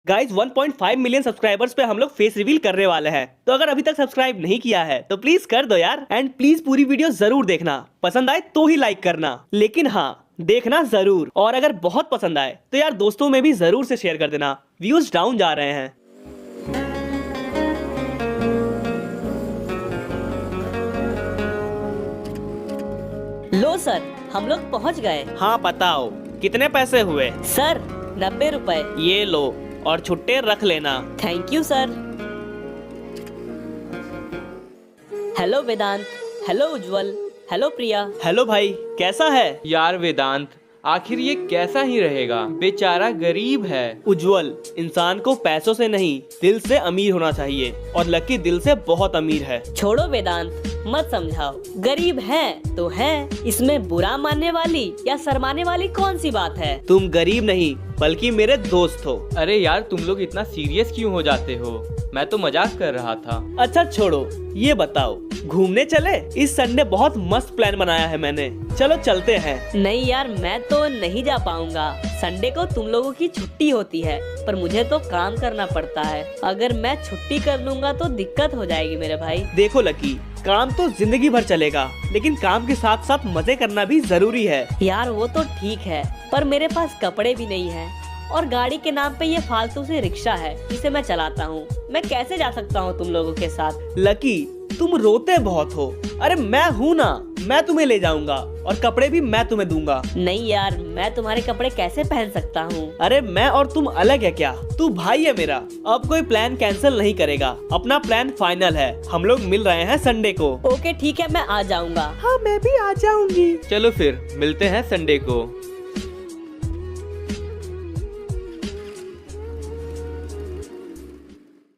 Guys 1.5 million subscribers पे हम लोग फेस रिवील करने वाले हैं, तो अगर अभी तक सब्सक्राइब नहीं किया है तो प्लीज कर दो यार। एंड प्लीज पूरी वीडियो जरूर देखना, पसंद आए तो ही लाइक करना, लेकिन हाँ देखना जरूर। और अगर बहुत पसंद आए तो यार दोस्तों में भी जरूर से शेयर कर देना, व्यूज डाउन जा रहे हैं। लो सर, हम लोग पहुंच गए। हाँ बताओ कितने पैसे हुए? सर 90 रुपए। ये लो और छुट्टे रख लेना। Thank you sir. Hello Vedant, hello Ujjwal, hello Priya. Hello भाई, कैसा है? यार वेदांत, आखिर ये कैसा ही रहेगा, बेचारा गरीब है। उज्जवल, इंसान को पैसों से नहीं दिल से अमीर होना चाहिए, और लकी दिल से बहुत अमीर है। छोड़ो वेदांत, मत समझाओ। गरीब है तो है, इसमें बुरा मानने वाली या शर्माने वाली कौन सी बात है। तुम गरीब नहीं बल्कि मेरे दोस्त हो। अरे यार, तुम लोग इतना सीरियस क्यों हो जाते हो? मैं तो मजाक कर रहा था। अच्छा छोड़ो, ये बताओ घूमने चले? इस संडे बहुत मस्त प्लान बनाया है मैंने, चलो चलते हैं। नहीं यार, मैं तो नहीं जा पाऊंगा। संडे को तुम लोगों की छुट्टी होती है, पर मुझे तो काम करना पड़ता है। अगर मैं छुट्टी कर लूंगा तो दिक्कत हो जाएगी मेरे भाई। देखो लकी, काम तो जिंदगी भर चलेगा, लेकिन काम के साथ साथ मजे करना भी जरूरी है। यार वो तो ठीक है, पर मेरे पास कपड़े भी नहीं है, और गाड़ी के नाम पे ये फालतू से रिक्शा है जिसे मैं चलाता हूँ। मैं कैसे जा सकता हूँ तुम लोगों के साथ? लकी, तुम रोते बहुत हो। अरे मैं हूँ ना, मैं तुम्हें ले जाऊंगा और कपड़े भी मैं तुम्हें दूंगा। नहीं यार, मैं तुम्हारे कपड़े कैसे पहन सकता हूँ? अरे मैं और तुम अलग है क्या? तू भाई है मेरा। अब कोई प्लान कैंसिल नहीं करेगा, अपना प्लान फाइनल है। हम लोग मिल रहे हैं संडे को। ओके ठीक है, मैं आ जाऊंगा। हाँ मैं भी आ जाऊंगी। चलो फिर मिलते हैं संडे को।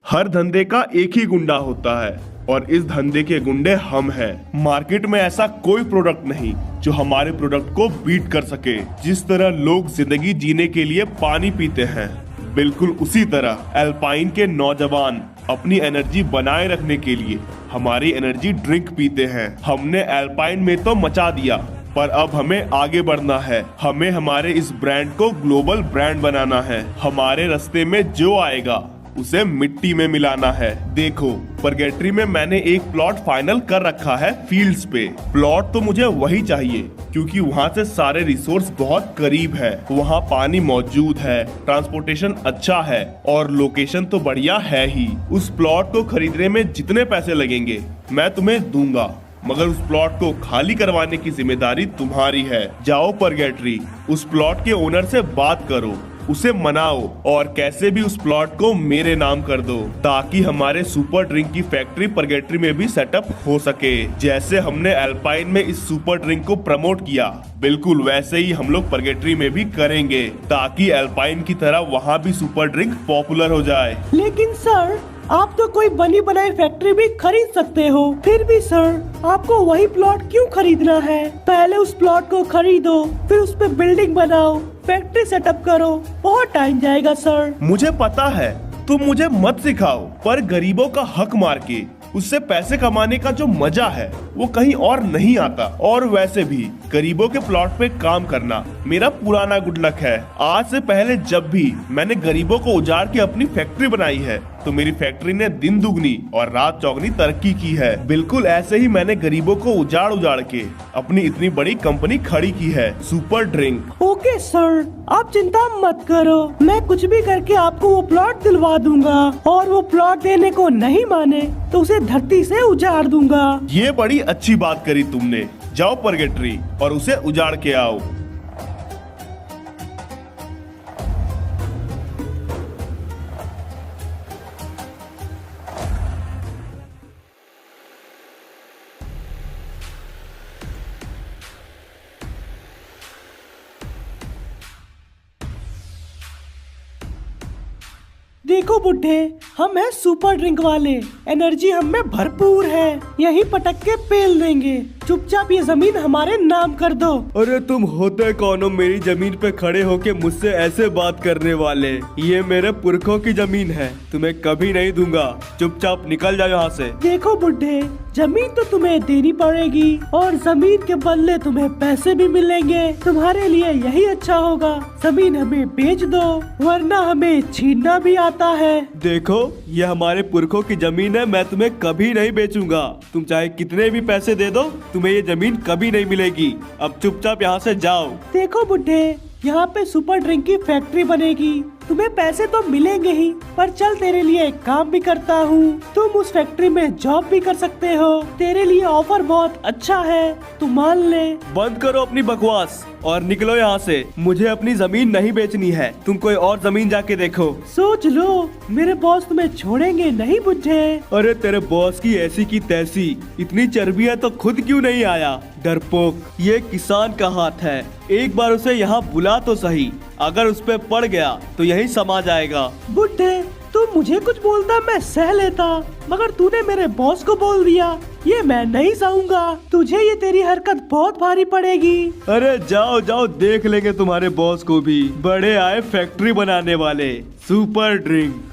हर धंधे का एक ही गुंडा होता है, और इस धंधे के गुंडे हम हैं। मार्केट में ऐसा कोई प्रोडक्ट नहीं जो हमारे प्रोडक्ट को बीट कर सके। जिस तरह लोग जिंदगी जीने के लिए पानी पीते हैं, बिल्कुल उसी तरह एल्पाइन के नौजवान अपनी एनर्जी बनाए रखने के लिए हमारी एनर्जी ड्रिंक पीते हैं। हमने एल्पाइन में तो मचा दिया, पर अब हमें आगे बढ़ना है। हमें हमारे इस ब्रांड को ग्लोबल ब्रांड बनाना है। हमारे रास्ते में जो आएगा उसे मिट्टी में मिलाना है। देखो, परगेट्री में मैंने एक प्लॉट फाइनल कर रखा है फील्ड्स पे। प्लॉट तो मुझे वही चाहिए, क्योंकि वहाँ से सारे रिसोर्स बहुत करीब है। वहाँ पानी मौजूद है, ट्रांसपोर्टेशन अच्छा है, और लोकेशन तो बढ़िया है ही। उस प्लॉट को खरीदने में जितने पैसे लगेंगे मैं तुम्हें दूंगा, मगर उस प्लॉट को खाली करवाने की जिम्मेदारी तुम्हारी है। जाओ परगेट्री, उस प्लॉट के ओनर से बात करो, उसे मनाओ, और कैसे भी उस प्लॉट को मेरे नाम कर दो, ताकि हमारे सुपर ड्रिंक की फैक्ट्री परगेट्री में भी सेटअप हो सके। जैसे हमने एल्पाइन में इस सुपर ड्रिंक को प्रमोट किया, बिल्कुल वैसे ही हम लोग परगेट्री में भी करेंगे, ताकि एल्पाइन की तरह वहाँ भी सुपर ड्रिंक पॉपुलर हो जाए। लेकिन सर, आप तो कोई बनी बनाई फैक्ट्री भी खरीद सकते हो। फिर भी सर, आपको वही प्लॉट क्यों खरीदना है? पहले उस प्लॉट को खरीदो, फिर उस पे बिल्डिंग बनाओ, फैक्ट्री सेटअप करो। बहुत टाइम जाएगा सर। मुझे पता है, तुम मुझे मत सिखाओ, पर गरीबों का हक मार के उससे पैसे कमाने का जो मजा है वो कहीं और नहीं आता। और वैसे भी गरीबों के प्लॉट पे काम करना मेरा पुराना गुड लक है। आज से पहले जब भी मैंने गरीबों को उजाड़ के अपनी फैक्ट्री बनाई है, तो मेरी फैक्ट्री ने दिन दुगनी और रात चौगनी तरक्की की है। बिल्कुल ऐसे ही मैंने गरीबों को उजाड़ उजाड़ के अपनी इतनी बड़ी कंपनी खड़ी की है, सुपर ड्रिंक। ओके सर, आप चिंता मत करो, मैं कुछ भी करके आपको वो प्लॉट दिलवा दूंगा, और वो प्लॉट देने को नहीं माने तो उसे धरती से उजाड़ दूंगा। ये बड़ी अच्छी बात करी तुमने। जाओ परगेट्री और उसे उजाड़ के आओ। देखो बुड्ढे, हम हैं सुपर ड्रिंक वाले, एनर्जी हम में भरपूर है। यही पटक के पेल देंगे। चुपचाप ये जमीन हमारे नाम कर दो। अरे तुम होते कौन हो मेरी जमीन पे खड़े होके मुझसे ऐसे बात करने वाले? ये मेरे पुरखों की जमीन है, तुम्हें कभी नहीं दूंगा। चुपचाप निकल जाओ यहाँ से। देखो बुड्ढे, जमीन तो तुम्हें देनी पड़ेगी और जमीन के बदले तुम्हें पैसे भी मिलेंगे। तुम्हारे लिए यही अच्छा होगा, जमीन हमें बेच दो, वरना हमें छीनना भी आता है। देखो, ये हमारे पुरखों की जमीन है, मैं तुम्हें कभी नहीं बेचूंगा। तुम चाहे कितने भी पैसे दे दो, तुम्हें ये जमीन कभी नहीं मिलेगी। अब चुपचाप यहाँ से जाओ। देखो बुड्ढे, यहाँ पे सुपर ड्रिंक की फैक्ट्री बनेगी, तुम्हें पैसे तो मिलेंगे ही, पर चल तेरे लिए एक काम भी करता हूँ। तुम उस फैक्ट्री में जॉब भी कर सकते हो, तेरे लिए ऑफर बहुत अच्छा है, तू मान ले। बंद करो अपनी बकवास और निकलो यहाँ से। मुझे अपनी जमीन नहीं बेचनी है, तुम कोई और जमीन जाके देखो। सोच लो, मेरे बॉस तुम्हें छोड़ेंगे नहीं बुड्ढे। अरे तेरे बॉस की ऐसी की तैसी, इतनी चर्बी है तो खुद क्यों नहीं आया? डरपोक, ये किसान का हाथ है, एक बार उसे यहाँ बुला तो सही। अगर उस पे पड़ गया तो यही समा जाएगा। बुड्ढे, तू मुझे कुछ बोलता मैं सह लेता, मगर तूने मेरे बॉस को बोल दिया, ये मैं नहीं सहूंगा। तुझे ये तेरी हरकत बहुत भारी पड़ेगी। अरे जाओ जाओ, देख लेंगे तुम्हारे बॉस को भी। बड़े आए फैक्ट्री बनाने वाले, सुपर ड्रिंक।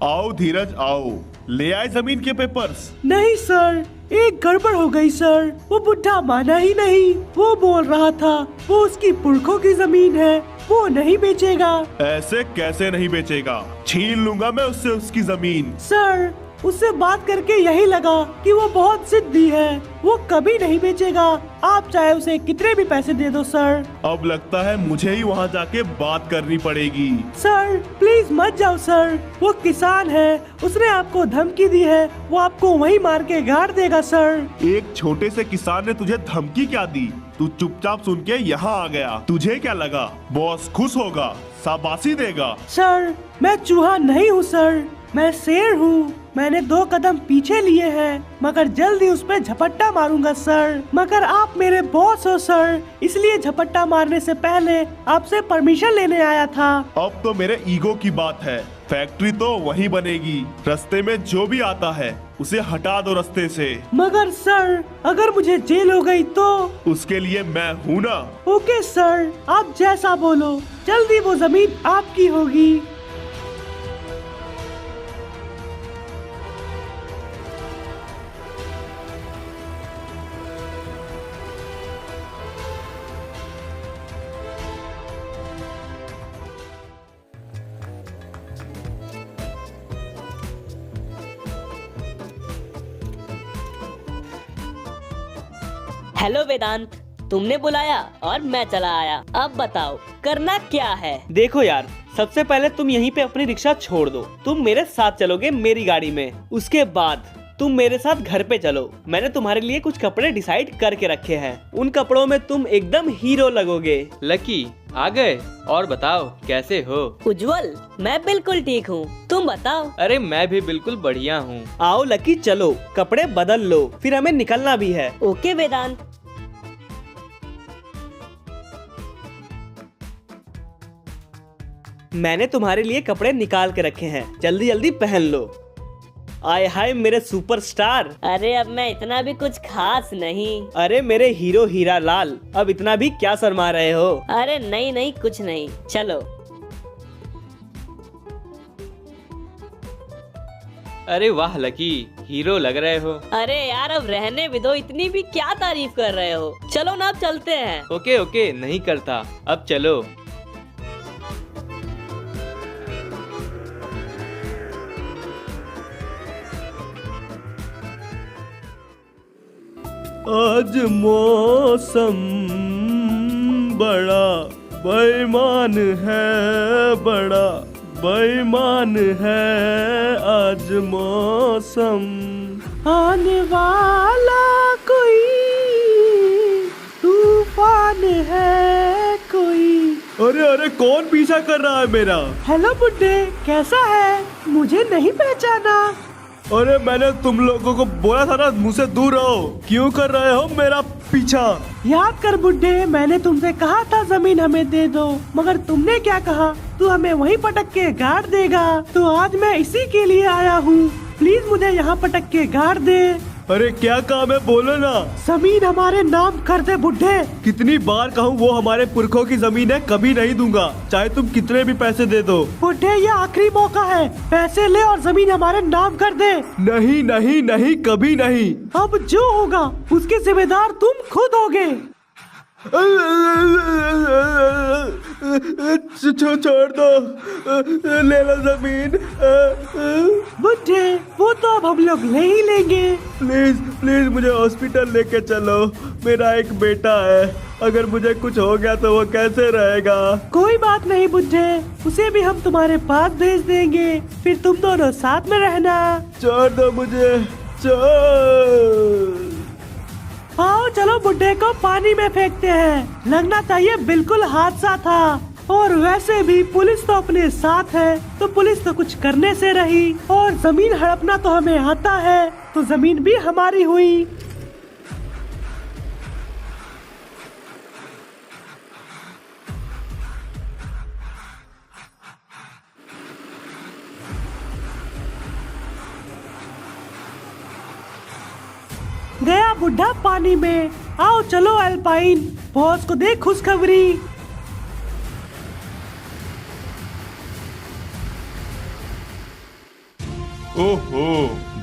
आओ धीरज आओ, ले आए जमीन के पेपर्स। नहीं सर, एक गड़बड़ हो गई सर। वो बुढ़ा माना ही नहीं, वो बोल रहा था वो उसकी पुरखों की जमीन है, वो नहीं बेचेगा। ऐसे कैसे नहीं बेचेगा? छीन लूंगा मैं उससे उसकी जमीन। सर, उससे बात करके यही लगा कि वो बहुत जिद्दी है, वो कभी नहीं बेचेगा। आप चाहे उसे कितने भी पैसे दे दो सर। अब लगता है मुझे ही वहाँ जाके बात करनी पड़ेगी। सर प्लीज मत जाओ सर, वो किसान है, उसने आपको धमकी दी है, वो आपको वहीं मार के गाड़ देगा सर। एक छोटे से किसान ने तुझे धमकी क्या दी? तू चुपचाप सुन के यहाँ आ गया। तुझे क्या लगा बॉस खुश होगा, शाबाशी देगा? सर, मैं चूहा नहीं हूँ सर, मैं शेर हूँ। मैंने 2 कदम पीछे लिए हैं, मगर जल्दी उस पे झपट्टा मारूंगा सर। मगर आप मेरे बॉस हो सर, इसलिए झपट्टा मारने से पहले आपसे परमिशन लेने आया था। अब तो मेरे ईगो की बात है। फैक्ट्री तो वहीं बनेगी, रास्ते में जो भी आता है उसे हटा दो रास्ते से। मगर सर, अगर मुझे जेल हो गई तो? उसके लिए मैं हूँ ना। ओके सर, आप जैसा बोलो, जल्दी वो जमीन आपकी होगी। हेलो वेदांत, तुमने बुलाया और मैं चला आया। अब बताओ करना क्या है? देखो यार, सबसे पहले तुम यहीं पे अपनी रिक्शा छोड़ दो, तुम मेरे साथ चलोगे मेरी गाड़ी में। उसके बाद तुम मेरे साथ घर पे चलो, मैंने तुम्हारे लिए कुछ कपड़े डिसाइड करके रखे हैं, उन कपड़ों में तुम एकदम हीरो लगोगे। लकी आ गए, और बताओ कैसे हो? उज्जवल, मैं बिल्कुल ठीक हूँ, तुम बताओ। अरे मैं भी बिल्कुल बढ़िया हूँ। आओ लकी, चलो कपड़े बदल लो, फिर हमें निकलना भी है। ओके वेदांत। मैंने तुम्हारे लिए कपड़े निकाल के रखे हैं, जल्दी जल्दी पहन लो। आए हाय मेरे सुपरस्टार। अरे अब मैं इतना भी कुछ खास नहीं। अरे मेरे हीरो हीरा लाल, अब इतना भी क्या शर्मा रहे हो? अरे नहीं नहीं, कुछ नहीं, चलो। अरे वाह लकी, हीरो लग रहे हो। अरे यार अब रहने भी दो, इतनी भी क्या तारीफ कर रहे हो। चलो ना, अब चलते हैं। ओके ओके, नहीं करता, अब चलो। आज मौसम बड़ा बेईमान है, बड़ा बेईमान है आज मौसम। आने वाला कोई तूफान है कोई। अरे अरे, कौन पीछा कर रहा है मेरा? हेलो बुड्ढे, कैसा है? मुझे नहीं पहचाना? अरे मैंने तुम लोगों को बोला था ना, मुझसे दूर रहो। क्यों कर रहे हो मेरा पीछा? याद कर बुड्ढे, मैंने तुमसे कहा था जमीन हमें दे दो, मगर तुमने क्या कहा? तू हमें वहीं पटक के गाड़ देगा। तो आज मैं इसी के लिए आया हूँ। प्लीज मुझे यहाँ पटक के गाड़ दे। अरे क्या काम है, बोलो ना। जमीन हमारे नाम कर दे बुड्ढे। कितनी बार कहूँ, वो हमारे पुरखों की जमीन है, कभी नहीं दूंगा, चाहे तुम कितने भी पैसे दे दो। बुड्ढे ये आखिरी मौका है, पैसे ले और जमीन हमारे नाम कर दे। नहीं नहीं नहीं, कभी नहीं। अब जो होगा उसके जिम्मेदार तुम खुद होगे। छोड़ दो, ले लो जमीन। बुड्ढे वो तो अब हम लोग ले ही लेंगे। प्लीज प्लीज मुझे हॉस्पिटल लेके चलो, मेरा एक बेटा है, अगर मुझे कुछ हो गया तो वो कैसे रहेगा? कोई बात नहीं बुड्ढे, उसे भी हम तुम्हारे पास भेज देंगे, फिर तुम दोनों साथ में रहना। छोड़ दो मुझे, छोड़। आओ चलो बुड्ढे को पानी में फेंकते हैं, लगना चाहिए बिल्कुल हादसा था। और वैसे भी पुलिस तो अपने साथ है, तो पुलिस तो कुछ करने से रही, और जमीन हड़पना तो हमें आता है, तो जमीन भी हमारी हुई। गया बुढ़ा पानी में। आओ चलो अल्पाइन, बॉस को दे खुशखबरी। ओहो,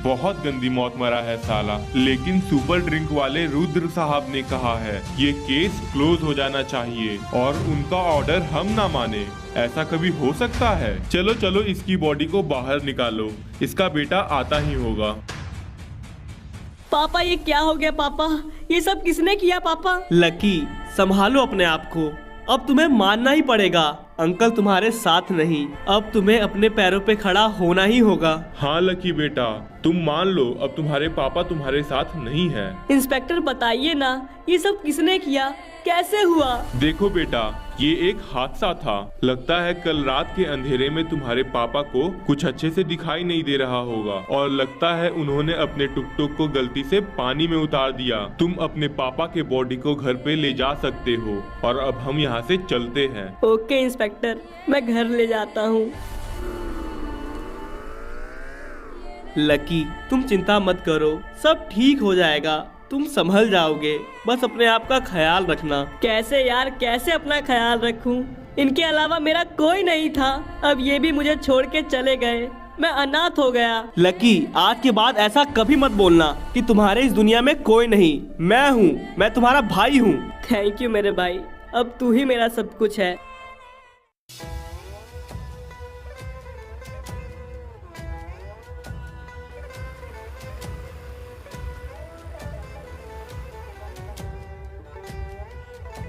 बहुत गंदी मौत मरा है साला। लेकिन सुपर ड्रिंक वाले रुद्र साहब ने कहा है ये केस क्लोज हो जाना चाहिए और उनका ऑर्डर हम ना माने। ऐसा कभी हो सकता है? चलो चलो इसकी बॉडी को बाहर निकालो, इसका बेटा आता ही होगा। पापा ये क्या हो गया पापा? ये सब किसने किया पापा? लकी संभालो अपने आप को, अब तुम्हें मानना ही पड़ेगा, अंकल तुम्हारे साथ नहीं, अब तुम्हें अपने पैरों पे खड़ा होना ही होगा। हाँ लकी बेटा, तुम मान लो अब तुम्हारे पापा तुम्हारे साथ नहीं है। इंस्पेक्टर बताइए ना, ये सब किसने किया, कैसे हुआ? देखो बेटा, ये एक हादसा था। लगता है कल रात के अंधेरे में तुम्हारे पापा को कुछ अच्छे से दिखाई नहीं दे रहा होगा और लगता है उन्होंने अपने टुक टुक को गलती से पानी में उतार दिया। तुम अपने पापा के बॉडी को घर पे ले जा सकते हो और अब हम यहाँ से चलते हैं। ओके इंस्पेक्टर, मैं घर ले जाता हूँ। लकी तुम चिंता मत करो, सब ठीक हो जाएगा, तुम संभल जाओगे, बस अपने आप का ख्याल रखना। कैसे यार, कैसे अपना ख्याल रखूं? इनके अलावा मेरा कोई नहीं था, अब ये भी मुझे छोड़ के चले गए, मैं अनाथ हो गया। लकी आज के बाद ऐसा कभी मत बोलना कि तुम्हारे इस दुनिया में कोई नहीं, मैं हूँ, मैं तुम्हारा भाई हूँ। थैंक यू मेरे भाई, अब तू ही मेरा सब कुछ है।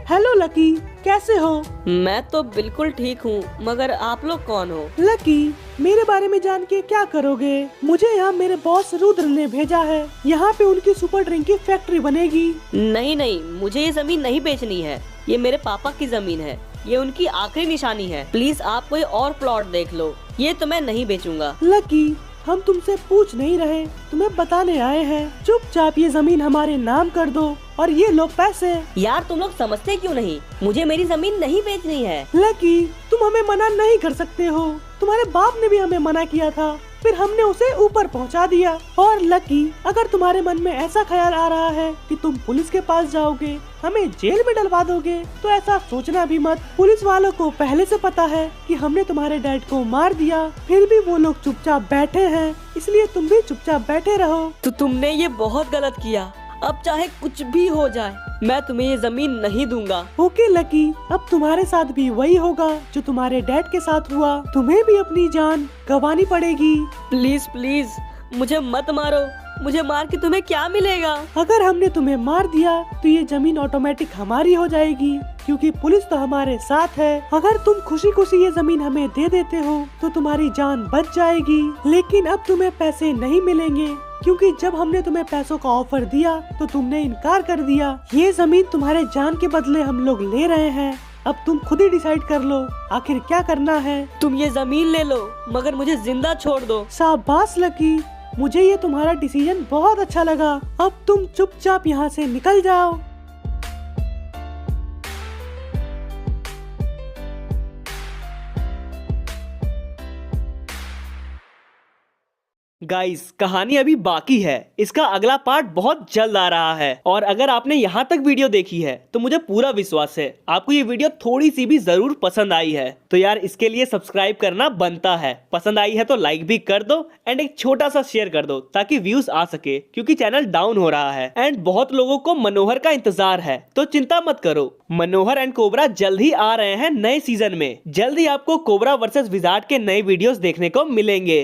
हेलो लकी, कैसे हो? मैं तो बिल्कुल ठीक हूँ, मगर आप लोग कौन हो? लकी मेरे बारे में जान के क्या करोगे? मुझे यहाँ मेरे बॉस रुद्र ने भेजा है, यहाँ पे उनकी सुपर ड्रिंक की फैक्ट्री बनेगी। नहीं नहीं, मुझे ये जमीन नहीं बेचनी है, ये मेरे पापा की जमीन है, ये उनकी आखिरी निशानी है। प्लीज आप कोई और प्लॉट देख लो, ये तो मैं नहीं बेचूंगा। लकी हम तुमसे पूछ नहीं रहे, तुम्हें बताने आए हैं। चुपचाप ये जमीन हमारे नाम कर दो और ये लो पैसे। यार तुम लोग समझते क्यों नहीं, मुझे मेरी जमीन नहीं बेचनी है। लकी तुम हमें मना नहीं कर सकते हो, तुम्हारे बाप ने भी हमें मना किया था, फिर हमने उसे ऊपर पहुंचा दिया। और लकी अगर तुम्हारे मन में ऐसा ख्याल आ रहा है कि तुम पुलिस के पास जाओगे, हमें जेल में डलवा दोगे, तो ऐसा सोचना भी मत। पुलिस वालों को पहले से पता है कि हमने तुम्हारे डैड को मार दिया, फिर भी वो लोग चुपचाप बैठे हैं, इसलिए तुम भी चुपचाप बैठे रहो। तो तुमने ये बहुत गलत किया, अब चाहे कुछ भी हो जाए मैं तुम्हें ये जमीन नहीं दूंगा। ओके लकी, अब तुम्हारे साथ भी वही होगा जो तुम्हारे डैड के साथ हुआ, तुम्हें भी अपनी जान गंवानी पड़ेगी। प्लीज प्लीज मुझे मत मारो, मुझे मार के तुम्हें क्या मिलेगा? अगर हमने तुम्हें मार दिया तो ये जमीन ऑटोमेटिक हमारी हो जाएगी, क्योंकि पुलिस तो हमारे साथ है। अगर तुम खुशी खुशी ये जमीन हमें दे देते हो तो तुम्हारी जान बच जाएगी, लेकिन अब तुम्हें पैसे नहीं मिलेंगे, क्योंकि जब हमने तुम्हें पैसों का ऑफर दिया तो तुमने इनकार कर दिया। ये जमीन तुम्हारे जान के बदले हम लोग ले रहे हैं, अब तुम खुद ही डिसाइड कर लो आखिर क्या करना है। तुम ये जमीन ले लो, मगर मुझे जिंदा छोड़ दो। शाबाश लकी, मुझे ये तुम्हारा डिसीजन बहुत अच्छा लगा। अब तुम चुपचाप यहाँ से निकल जाओ। गाइस, कहानी अभी बाकी है। इसका अगला पार्ट बहुत जल्द आ रहा है और अगर आपने यहाँ तक वीडियो देखी है तो मुझे पूरा विश्वास है आपको ये वीडियो थोड़ी सी भी जरूर पसंद आई है। तो यार इसके लिए सब्सक्राइब करना बनता है। पसंद आई है तो लाइक भी कर दो एंड एक छोटा सा शेयर कर दो ताकि व्यूज आ सके, क्योंकि चैनल डाउन हो रहा है एंड बहुत लोगों को मनोहर का इंतजार है। तो चिंता मत करो, मनोहर एंड कोबरा जल्द ही आ रहे हैं नए सीजन में। जल्द ही आपको कोबरा वर्सेस विजार्ड के नए वीडियोस देखने को मिलेंगे।